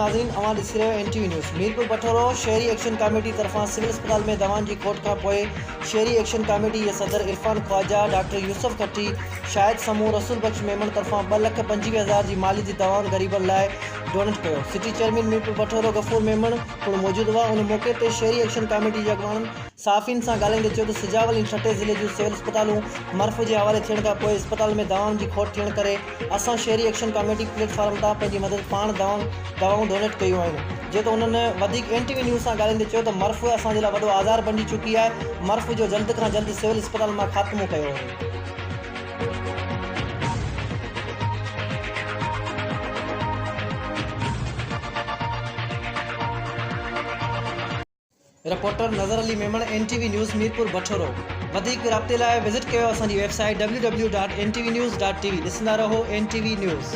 नाज़रीन, अवां ॾिसी रहियो NTV न्यूज़। मीरपुर बठोरो शहरी एक्शन कमेटी तरफ़ां सिविल अस्पताल में दवाउनि जी खोट खां पोइ शहरी एक्शन कमेटी जे सदर इरफान ख्वाजा, डॉक्टर यूसुफ खट्टी, शाहिद समूह, रसूल बख्श मेमन तरफ़ां 2,25,000 जी माली जी दवाउनि ग़रीबनि लाइ डोनेट कयो। सिटी चेयरमैन मीरपुर बठोरो गफ़ूर मेमन पिणु मौजूदु हुआ। उन मौक़े ते शहरी एक्शन कमेटी जे अॻवाननि साफ़िन सां ॻाल्हाईंदे चयो त सिजावल ऐं छटे ज़िले जूं सिविल अस्पतालूं मर्फ़ जे हवाले थियण खां पोइ अस्पताल में दवाउनि जी खोट थियण करे असां शहरी एक्शन कमेटी प्लेटफॉर्म तां पंहिंजी मदद पाण दवाऊं डोनेट कयूं आहिनि। जे त उन्हनि वधीक NTV न्यूज़ सां ॻाल्हाईंदे चयो त मर्फ़ असांजे लाइ वॾो आज़ार बणिजी चुकी आहे। मर्फ़ जो जल्द खां जल्द सिविल अस्पताल मां ख़ात्मो कयो वञे। रिपोर्टर नज़र अली मेमन, NTV न्यूज़ मीरपुर बठोरो। वधीक राब्ते लाइ विज़िट कयो असांजी वेबसाइट www.ntvnews.tv। ॾिसंदा रहो NTV न्यूज़।